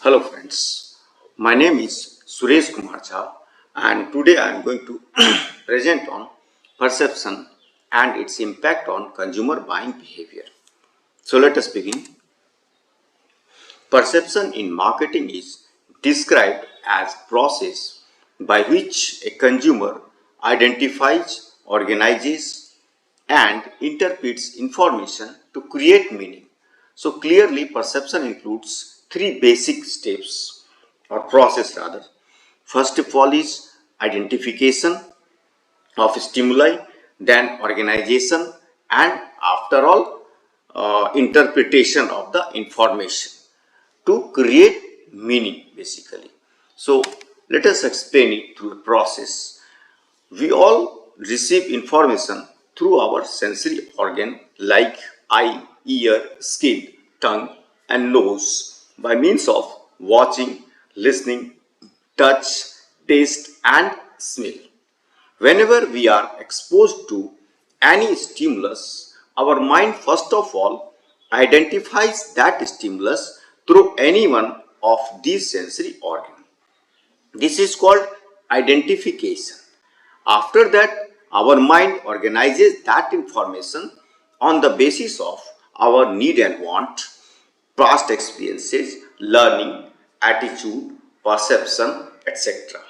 Hello friends, my name is Sureshjhaclasses and today I am going to present on perception and its impact on consumer buying behavior. So let us begin. Perception in marketing is described as process by which a consumer identifies, organizes and interprets information to create meaning. So clearly perception includes three basic steps or process rather. First of all is identification of stimuli, then organization and after all interpretation of the information to create meaning basically. So let us explain it through a process. We all receive information through our sensory organ like eye, ear, skin, tongue and nose by means of watching, listening, touch, taste and smell. Whenever we are exposed to any stimulus, our mind first of all identifies that stimulus through any one of these sensory organs. This is called identification. After that, our mind organizes that information on the basis of our need and want, past experiences, learning, attitude, perception, etc.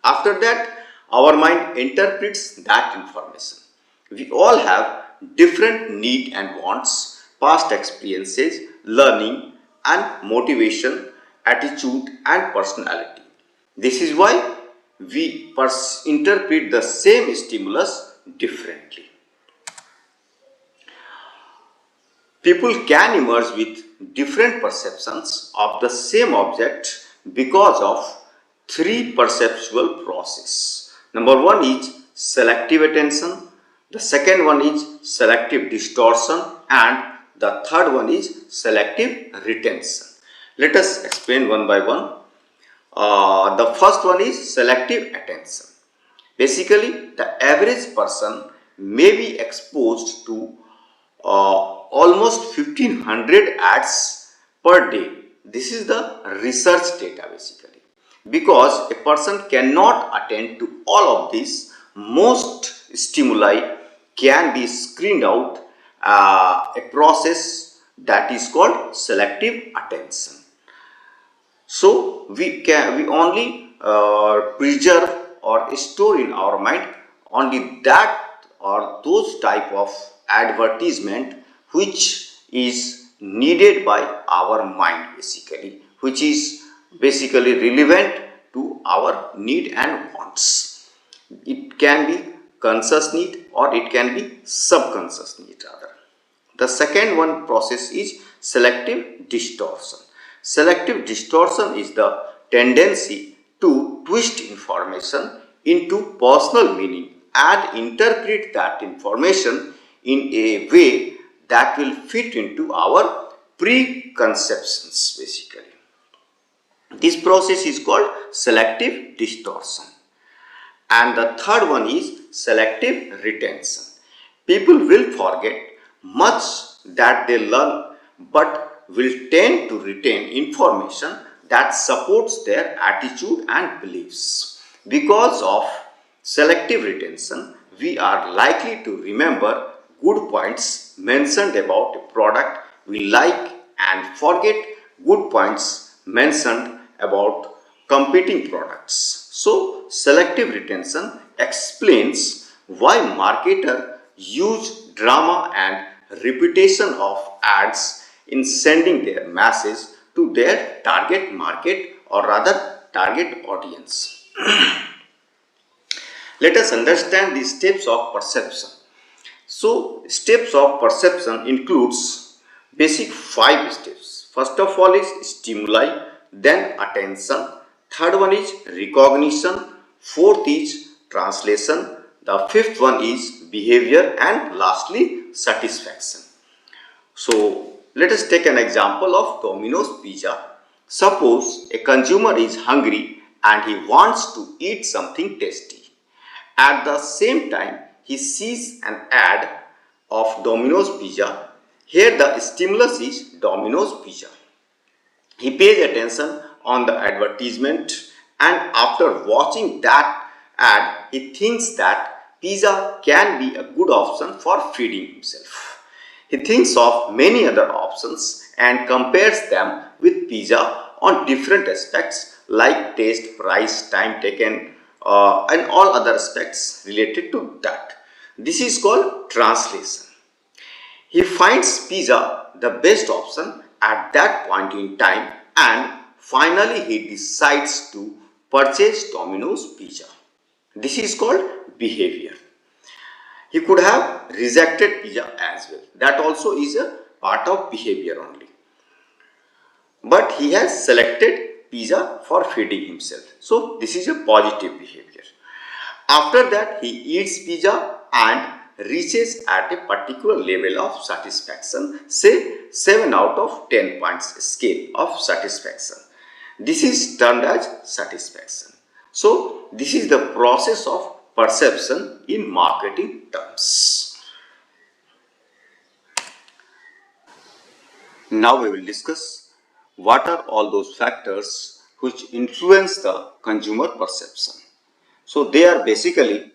After that, our mind interprets that information. We all have different need and wants, past experiences, learning and motivation, attitude and personality. This is why we interpret the same stimulus differently. People can emerge with different perceptions of the same object because of three perceptual processes. Number one is selective attention, the second one is selective distortion and the third one is selective retention. Let us explain one by one. The first one is selective attention. Basically, the average person may be exposed to almost 1500 ads per day. This is the research data basically. Because a person cannot attend to all of this, most stimuli can be screened out, a process that is called selective attention. So we only preserve or store in our mind only that or those type of advertisement which is needed by our mind basically, which is basically relevant to our need and wants. It can be conscious need or it can be subconscious need rather. The second one process is selective distortion. Selective distortion is the tendency to twist information into personal meaning and interpret that information in a way that will fit into our preconceptions basically. This process is called selective distortion. And the third one is selective retention. People will forget much that they learn but will tend to retain information that supports their attitude and beliefs. Because of selective retention, we are likely to remember good points mentioned about a product we like and forget good points mentioned about competing products. So, selective retention explains why marketers use drama and repetition of ads in sending their message to their target market or rather target audience. Let us understand the steps of perception. So, steps of perception includes basic 5 steps. First of all is stimuli, then attention, third one is recognition, fourth is translation, the fifth one is behavior and lastly satisfaction. So, let us take an example of Domino's pizza. Suppose a consumer is hungry and he wants to eat something tasty. At the same time, he sees an ad of Domino's pizza. Here the stimulus is Domino's pizza. He pays attention on the advertisement, and after watching that ad, he thinks that pizza can be a good option for feeding himself. He thinks of many other options and compares them with pizza on different aspects like taste, price, time taken, and all other aspects related to that. This is called translation. He finds pizza the best option at that point in time, and finally he decides to purchase Domino's pizza. This is called behavior. He could have rejected pizza as well. That also is a part of behavior only. But he has selected pizza for feeding himself. So this is a positive behavior. After that, he eats pizza and reaches at a particular level of satisfaction, say 7 out of 10 points scale of satisfaction. This is termed as satisfaction. So this is the process of perception in marketing terms. Now we will discuss what are all those factors which influence the consumer perception. So they are basically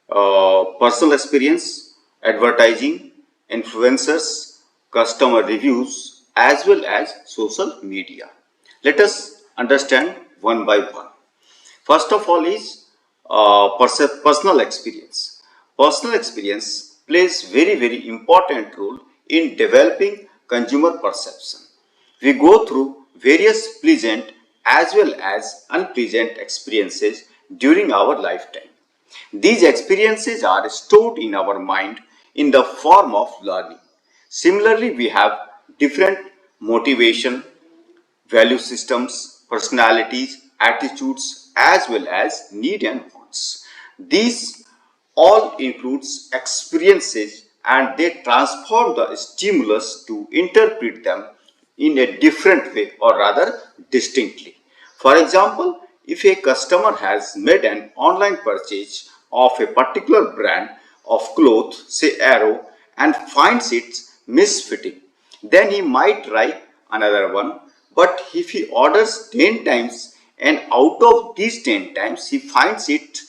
personal experience, advertising, influencers, customer reviews, as well as social media. Let us understand one by one. First of all is personal experience. Personal experience plays very important role in developing consumer perception. We go through various pleasant as well as unpleasant experiences during our lifetime. These experiences are stored in our mind in the form of learning. Similarly, we have different motivation, value systems, personalities, attitudes, as well as need and wants. These all includes experiences, and they transform the stimulus to interpret them in a different way, or rather distinctly. For example, if a customer has made an online purchase of a particular brand of clothes, say Arrow, and finds it misfitting, then he might try another one. But if he orders 10 times and out of these 10 times he finds it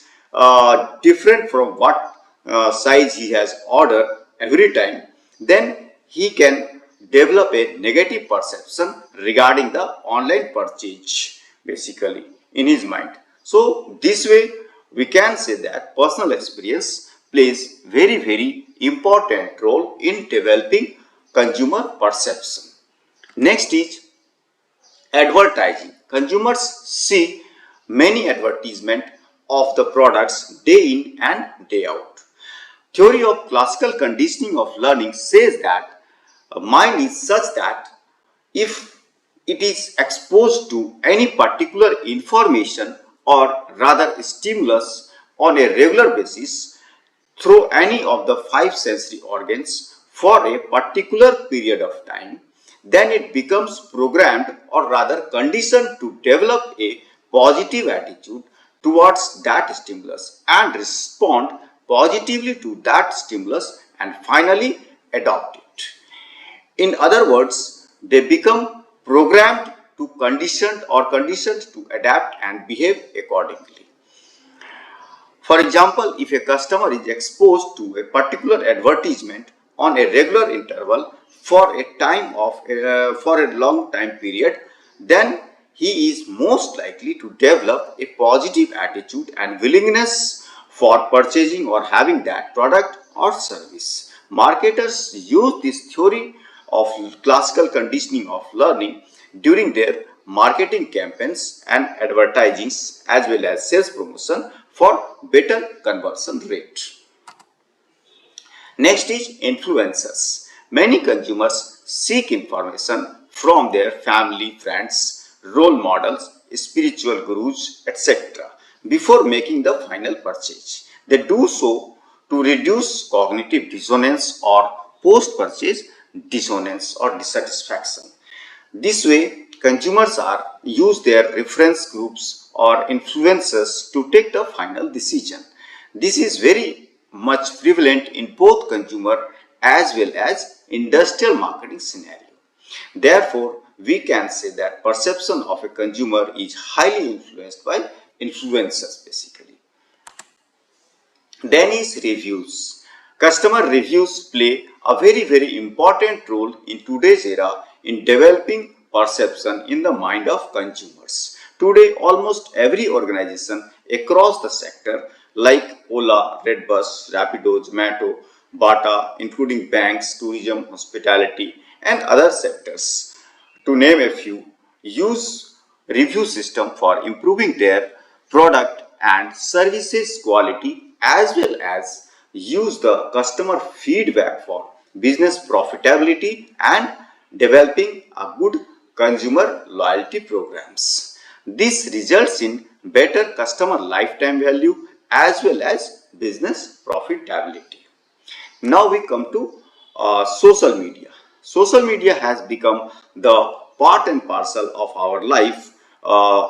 different from what size he has ordered every time, then he can develop a negative perception regarding the online purchase basically in his mind. So this way we can say that personal experience plays very important role in developing consumer perception. Next is advertising. Consumers see many advertisements of the products day in and day out. Theory of classical conditioning of learning says that mind is such that if it is exposed to any particular information or rather stimulus on a regular basis through any of the five sensory organs for a particular period of time, then it becomes programmed or rather conditioned to develop a positive attitude towards that stimulus and respond positively to that stimulus and finally adopt it. In other words, they become programmed to conditioned to adapt and behave accordingly. For example, if a customer is exposed to a particular advertisement on a regular interval for a long time period, then he is most likely to develop a positive attitude and willingness for purchasing or having that product or service. Marketers use this theory of classical conditioning of learning during their marketing campaigns and advertisings as well as sales promotion for better conversion rate. Next is influencers. Many consumers seek information from their family, friends, role models, spiritual gurus, etc. before making the final purchase. They do so to reduce cognitive dissonance or post-purchase dissonance or dissatisfaction. This way, consumers use their reference groups or influencers to take the final decision. This is very much prevalent in both consumer as well as industrial marketing scenario. Therefore, we can say that perception of a consumer is highly influenced by influencers basically. Then is reviews. Customer reviews play a very important role in today's era in developing perception in the mind of consumers. Today, almost every organization across the sector like Ola, Redbus, Rapido, Zomato, Bata, including banks, tourism, hospitality and other sectors, to name a few, use review system for improving their product and services quality as well as use the customer feedback for business profitability and developing a good consumer loyalty programs. This results in better customer lifetime value as well as business profitability. Now we come to social media. Social media has become the part and parcel of our life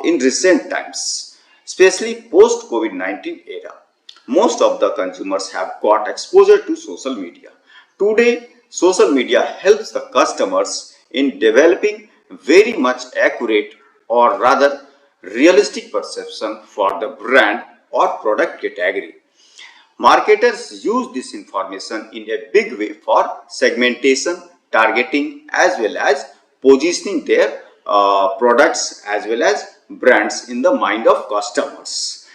in recent times, especially post COVID-19 era. Most of the consumers have got exposure to social media. Today, social media helps the customers in developing very much accurate or rather realistic perception for the brand or product category. Marketers use this information in a big way for segmentation, targeting as well as positioning their products as well as brands in the mind of customers.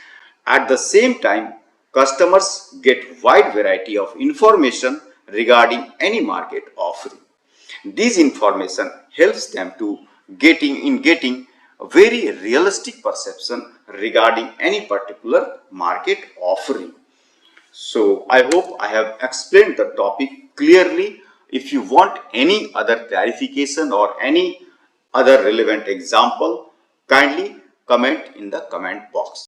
At the same time, customers get wide variety of information regarding any market offering. This information helps them to getting a very realistic perception regarding any particular market offering. So I hope I have explained the topic clearly. If you want any other clarification or any other relevant example, kindly comment in the comment box.